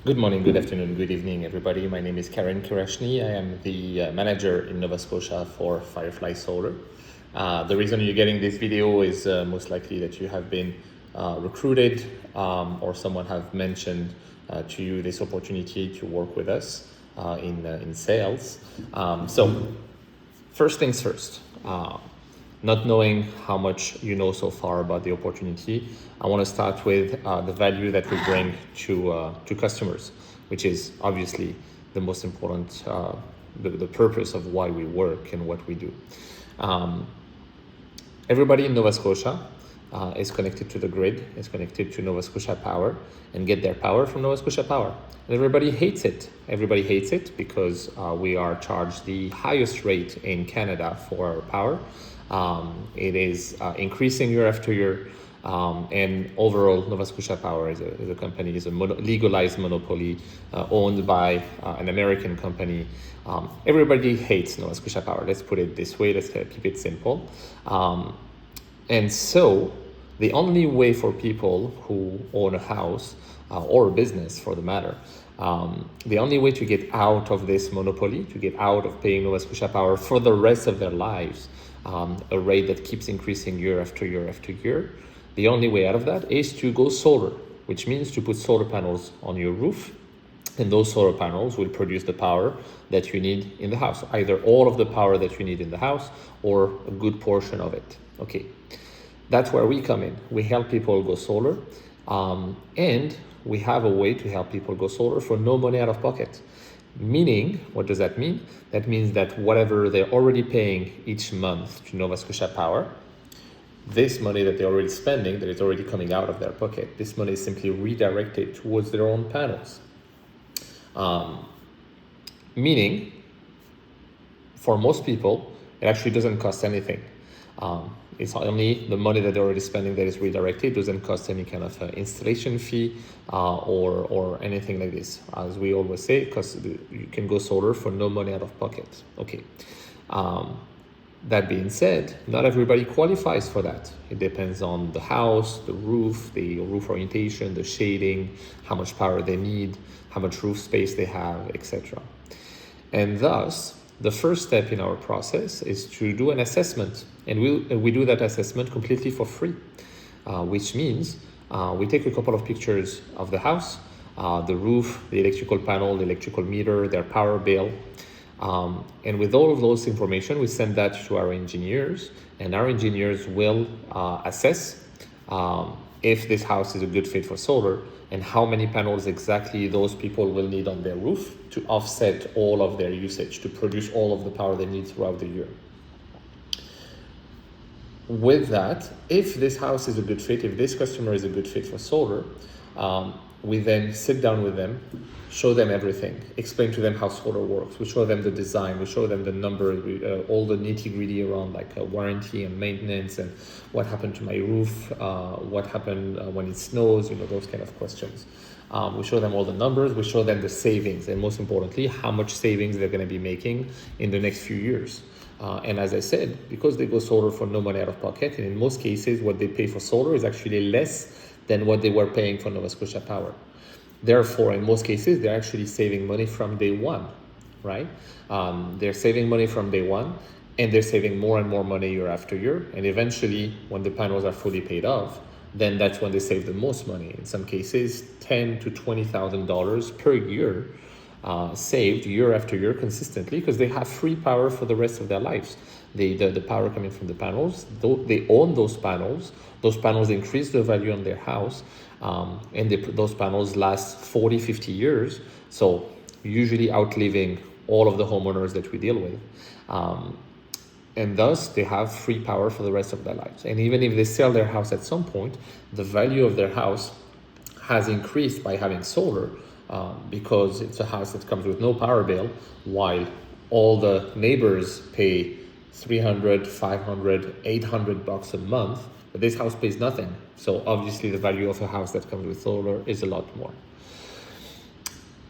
Good morning, good afternoon, good evening, everybody. My name is Karen Kirashni. I am the manager in Nova Scotia for Firefly Solar. The reason you're getting this video is most likely that you have been recruited or someone have mentioned to you this opportunity to work with us in sales. So first things first, not knowing how much you know so far about the opportunity, I want to start with the value that we bring to customers, which is obviously the most important, the purpose of why we work and what we do. Everybody in Nova Scotia is connected to the grid, is connected to Nova Scotia Power, and get their power from Nova Scotia Power. And everybody hates it. Everybody hates it because we are charged the highest rate in Canada for our power. It is increasing year after year. And overall, Nova Scotia Power is a company, is a legalized monopoly owned by an American company. Everybody hates Nova Scotia Power. Let's put it this way. Let's keep it simple. And so the only way for people who own a house or a business for the matter, the only way to get out of this monopoly, to get out of paying Nova Scotia Power for the rest of their lives, a rate that keeps increasing year after year after year, the only way out of that is to go solar, which means to put solar panels on your roof. And those solar panels will produce the power that you need in the house, either all of the power that you need in the house or a good portion of it. Okay, that's where we come in. We help people go solar, and we have a way to help people go solar for no money out of pocket. Meaning, what does that mean? That means that whatever they're already paying each month to Nova Scotia Power, this money that they're already spending, that is already coming out of their pocket, this money is simply redirected towards their own panels. Meaning, for most people, it actually doesn't cost anything. It's only the money that they're already spending that is redirected. It doesn't cost any kind of installation fee or anything like this. As we always say, because you can go solar for no money out of pocket. Okay. That being said, not everybody qualifies for that. It depends on the house, the roof orientation, the shading, how much power they need, how much roof space they have, etc. And thus, the first step in our process is to do an assessment. And we do that assessment completely for free, which means we take a couple of pictures of the house, the roof, the electrical panel, the electrical meter, their power bill. And with all of those information, we send that to our engineers, and our engineers will assess if this house is a good fit for solar and how many panels exactly those people will need on their roof to offset all of their usage, to produce all of the power they need throughout the year. With that, if this house is a good fit, if this customer is a good fit for solar, we then sit down with them, show them everything, explain to them how solar works. We show them the design, we show them the number, all the nitty-gritty around like warranty and maintenance and what happened to my roof, what happened when it snows, those kind of questions. We show them all the numbers, we show them the savings, and most importantly, how much savings they're going to be making in the next few years. And as I said, because they go solar for no money out of pocket, and in most cases, what they pay for solar is actually less than what they were paying for Nova Scotia Power. Therefore, in most cases, they're actually saving money from day one, right? They're saving money from day one, and they're saving more and more money year after year. And eventually, when the panels are fully paid off, then that's when they save the most money. In some cases, $10,000 to $20,000 per year saved year after year consistently because they have free power for the rest of their lives. The power coming from the panels, they own those panels increase the value on their house, and those panels last 40, 50 years, so usually outliving all of the homeowners that we deal with. And thus, they have free power for the rest of their lives. And even if they sell their house at some point, the value of their house has increased by having solar, because it's a house that comes with no power bill, while all the neighbors pay $300, $500, $800 a month, but this house pays nothing. So obviously the value of a house that comes with solar is a lot more.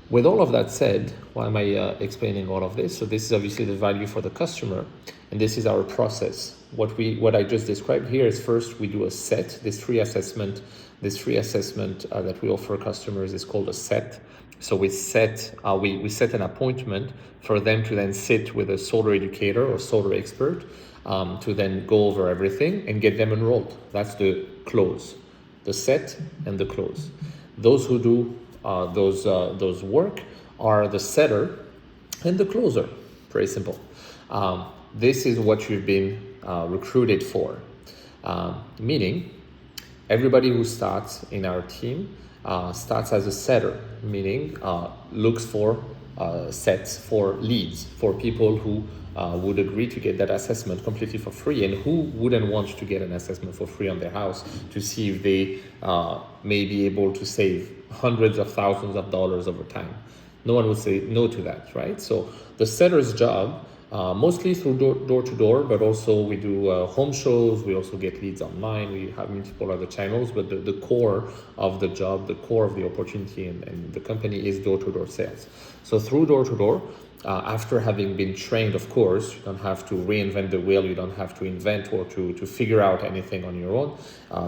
With all of that said, why am I explaining all of this? So this is obviously the value for the customer, and this is our process. What I just described here is, first we do this free assessment This free assessment that we offer customers is called a set. So we set an appointment for them to then sit with a solar educator or solar expert to then go over everything and get them enrolled. That's the close, the set and the close. Those who do those work are the setter and the closer. Very simple. This is what you've been recruited for, meaning everybody who starts in our team starts as a setter, meaning looks for sets, for leads, for people who would agree to get that assessment completely for free, and who wouldn't want to get an assessment for free on their house to see if they may be able to save hundreds of thousands of dollars over time. No one would say no to that, right? So the setter's job, mostly through door to door, but also we do home shows, we also get leads online, we have multiple other channels, but the core of the job, the core of the opportunity and the company is door to door sales. So through door to door, after having been trained, of course, you don't have to reinvent the wheel, you don't have to invent or to figure out anything on your own.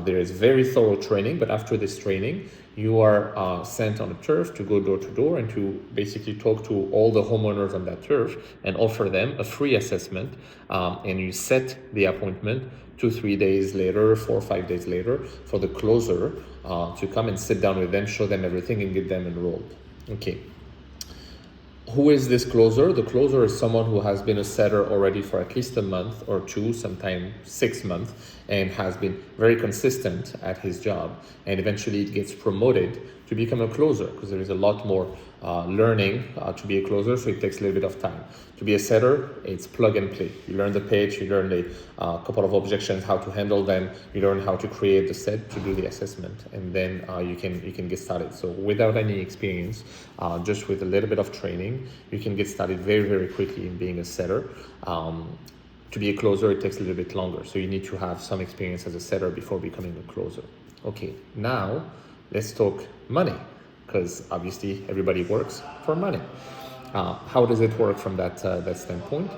There is very thorough training, but after this training, you are sent on a turf to go door to door and to basically talk to all the homeowners on that turf and offer them a free assessment. And you set the appointment 2-3 days later, 4 or 5 days later, for the closer to come and sit down with them, show them everything and get them enrolled. Okay. Who is this closer? The closer is someone who has been a setter already for at least a month or two, sometimes 6 months, and has been very consistent at his job, and eventually it gets promoted to become a closer, because there is a lot more learning to be a closer, so it takes a little bit of time. To be a setter, it's plug and play. You learn the pitch, you learn a couple of objections, how to handle them, you learn how to create the set to do the assessment, and then you can get started. So without any experience, just with a little bit of training, you can get started very, very quickly in being a setter. To be a closer, it takes a little bit longer. So you need to have some experience as a setter before becoming a closer. Okay, now let's talk money, because obviously everybody works for money. How does it work from that standpoint?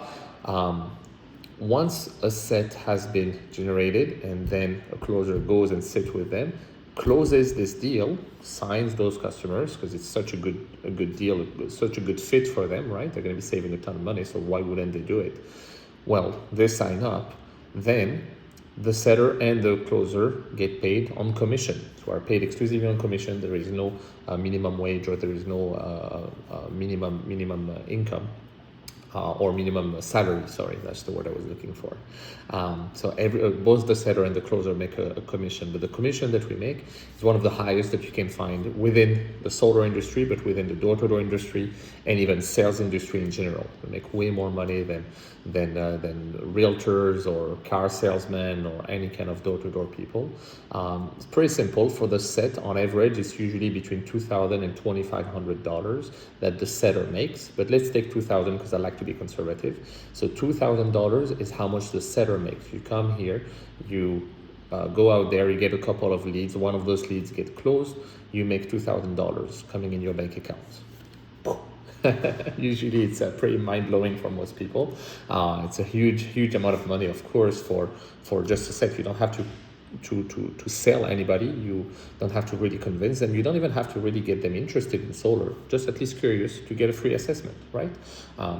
Once a set has been generated and then a closer goes and sits with them, closes this deal, signs those customers, because it's such a good deal, such a good fit for them, right? They're going to be saving a ton of money, so why wouldn't they do it? Well, they sign up, then the setter and the closer get paid on commission. So are paid exclusively on commission. There is no minimum wage, or there is no minimum income or minimum salary. Sorry, that's the word I was looking for. So both the setter and the closer make a commission, but the commission that we make is one of the highest that you can find within the solar industry, but within the door-to-door industry and even sales industry in general. We make way more money than realtors or car salesmen or any kind of door-to-door people. It's pretty simple. For the set, on average, it's usually between $2,000 and $2,500 that the setter makes. But let's take $2,000 because I like to be conservative. So $2,000 is how much the setter makes. You come here, you go out there, you get a couple of leads. One of those leads get closed. You make $2,000 coming in your bank account. Usually it's pretty mind-blowing for most people. It's a huge amount of money, of course, for just a set. You don't have to sell anybody. You don't have to really convince them. You don't even have to really get them interested in solar, just at least curious to get a free assessment, right?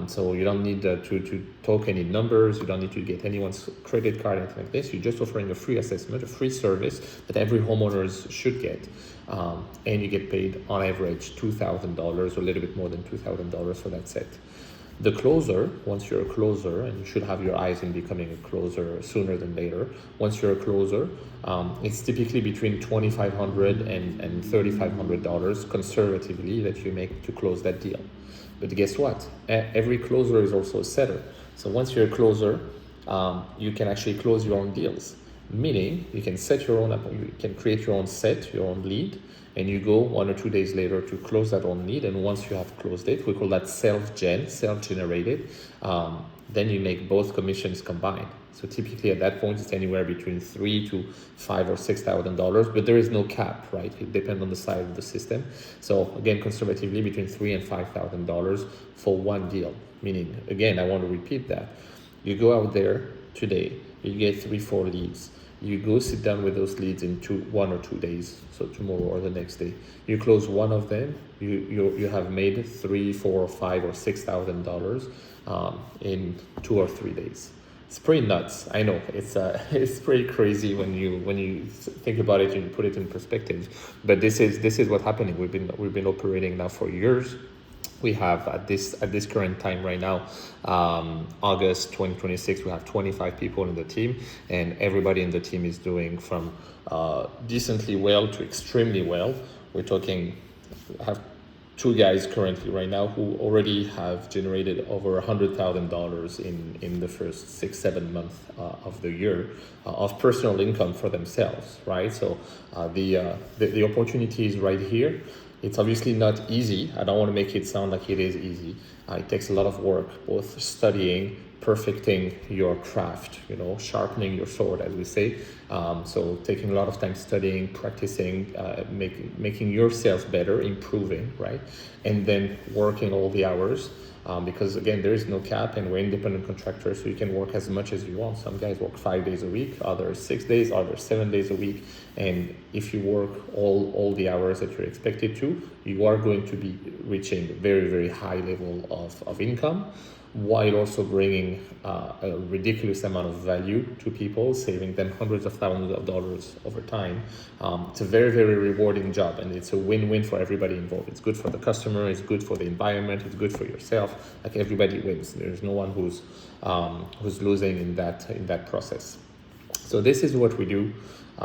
So you don't need to talk any numbers. You don't need to get anyone's credit card, anything like this. You're just offering a free assessment, a free service that every homeowner should get. And you get paid on average $2,000 or a little bit more than $2,000 for that set. The closer, once you're a closer, and you should have your eyes in becoming a closer sooner than later, once you're a closer, it's typically between $2,500 and $3,500 conservatively that you make to close that deal. But guess what? Every closer is also a setter. So once you're a closer, you can actually close your own deals. Meaning you can set your own up, you can create your own set, your own lead, and you go 1 or 2 days later to close that own lead. And once you have closed it, we call that self-generated. Then you make both commissions combined. So typically at that point, it's anywhere between $3,000 to $5,000 or $6,000, but there is no cap, right? It depends on the size of the system. So again, conservatively between $3,000 and $5,000 for one deal. Meaning, again, I want to repeat that. You go out there today, you get 3-4 leads. You go sit down with those leads in 1 or 2 days, so tomorrow or the next day. You close one of them, you have made $3, $4, $5, or $6,000 in 2 or 3 days. It's pretty nuts. I know it's pretty crazy when you think about it and put it in perspective. But this is what's happening. We've been operating now for years. We have at this current time right now, August 2026, we have 25 people in the team, and everybody in the team is doing from decently well to extremely well. We're talking, I have 2 guys currently right now who already have generated over $100,000 in the first 6-7 months of the year of personal income for themselves, right? So the opportunity is right here. It's obviously not easy. I don't want to make it sound like it is easy. It takes a lot of work, both studying, perfecting your craft, sharpening your sword, as we say. So taking a lot of time studying, practicing, making yourself better, improving, right? And then working all the hours. Because again, there is no cap, and we're independent contractors, so you can work as much as you want. Some guys work 5 days a week, others 6 days, others 7 days a week. And if you work all the hours that you're expected to, you are going to be reaching a very, very high level of income, while also bringing a ridiculous amount of value to people, saving them hundreds of thousands of dollars over time. It's a very, very rewarding job, and it's a win-win for everybody involved. It's good for the customer, it's good for the environment, it's good for yourself. Like, everybody wins. There's no one who's losing in that process. So this is what we do.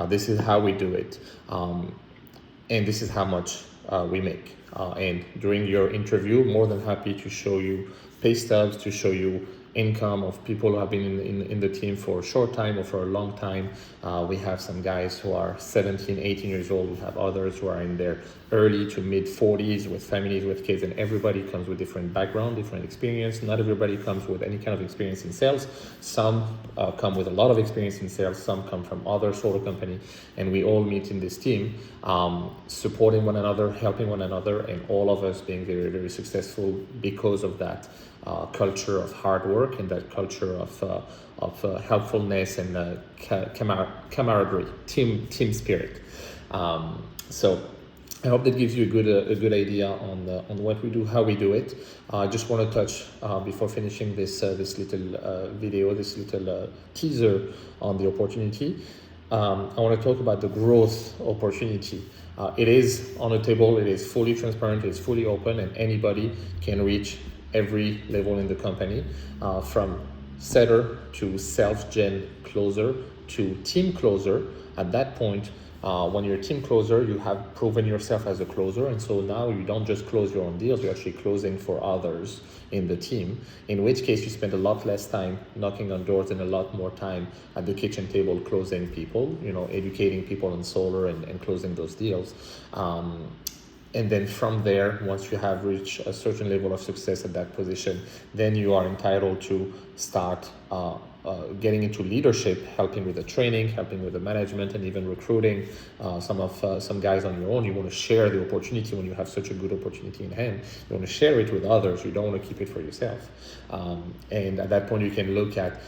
This is how we do it, and this is how much we make. And during your interview, more than happy to show you pay stubs, to show you income of people who have been in the team for a short time or for a long time. We have some guys who are 17, 18 years old. We have others who are in their early to mid 40s with families, with kids, and everybody comes with different background, different experience. Not everybody comes with any kind of experience in sales. Some come with a lot of experience in sales. Some come from other solar company, and we all meet in this team, supporting one another, helping one another, and all of us being very, very successful because of that culture of hard work and that culture of helpfulness and camaraderie, team spirit. So I hope that gives you a good idea on what we do, how we do it. I just want to touch before finishing this little video, this little teaser on the opportunity. I want to talk about the growth opportunity. It is on the table. It is fully transparent. It's fully open, and anybody can reach every level in the company, from setter to self-gen closer to team closer. At that point, when you're a team closer, you have proven yourself as a closer, and so now you don't just close your own deals, you're actually closing for others in the team, in which case you spend a lot less time knocking on doors and a lot more time at the kitchen table closing people, educating people on solar and closing those deals. And then from there, once you have reached a certain level of success at that position, then you are entitled to start getting into leadership, helping with the training, helping with the management, and even recruiting some guys on your own. You want to share the opportunity when you have such a good opportunity in hand. You want to share it with others. You don't want to keep it for yourself. And at that point, you can look at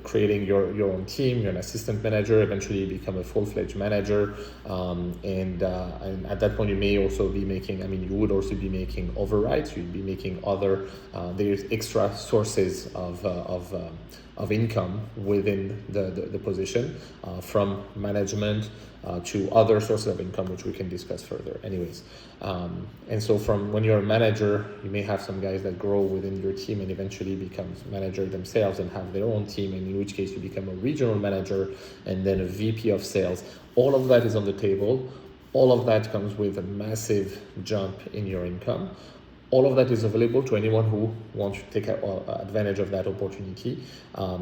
creating your own team. You're an assistant manager. Eventually, you become a full-fledged manager. And at that point, you may also be making. You would also be making overrides. You'd be making other. There's extra sources of income within the position, from management to other sources of income, which we can discuss further. Anyways, and so from when you're a manager, you may have some guys that grow within your team and eventually become manager themselves and have their own team, in which case you become a regional manager and then a VP of sales. All of that is on the table. All of that comes with a massive jump in your income. All of that is available to anyone who wants to take advantage of that opportunity.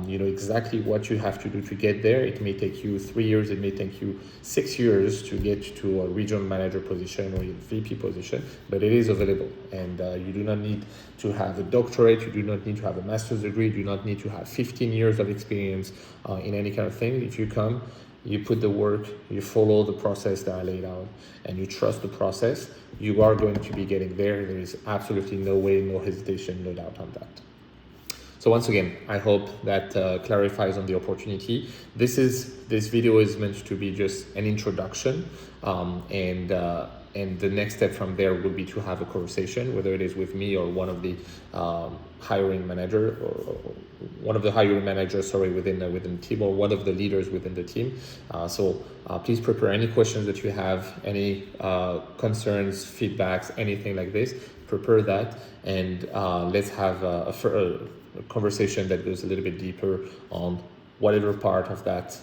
You know exactly what you have to do to get there. It may take you 3 years, it may take you 6 years to get to a regional manager position or a VP position, but it is available. And you do not need to have a doctorate, you do not need to have a master's degree, you do not need to have 15 years of experience in any kind of thing. If you come, you put the work, you follow the process that I laid out, and you trust the process, you are going to be getting there. There is absolutely no way, no hesitation, no doubt on that. So once again, I hope that clarifies on the opportunity. This video is meant to be just an introduction, and the next step from there would be to have a conversation, whether it is with me or one of the hiring manager or one of the hiring managers, within the team, or one of the leaders within the team. So please prepare any questions that you have, any concerns, feedbacks, anything like this. Prepare that, and let's have a conversation that goes a little bit deeper on whatever part of that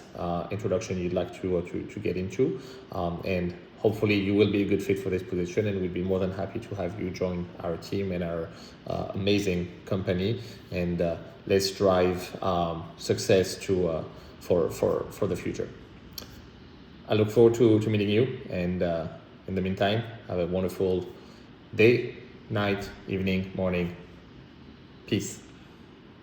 introduction you'd like to get into, and hopefully you will be a good fit for this position, and we'd be more than happy to have you join our team and our amazing company, and let's drive success for the future. I look forward to meeting you, and in the meantime, have a wonderful day, night, evening, morning. Peace.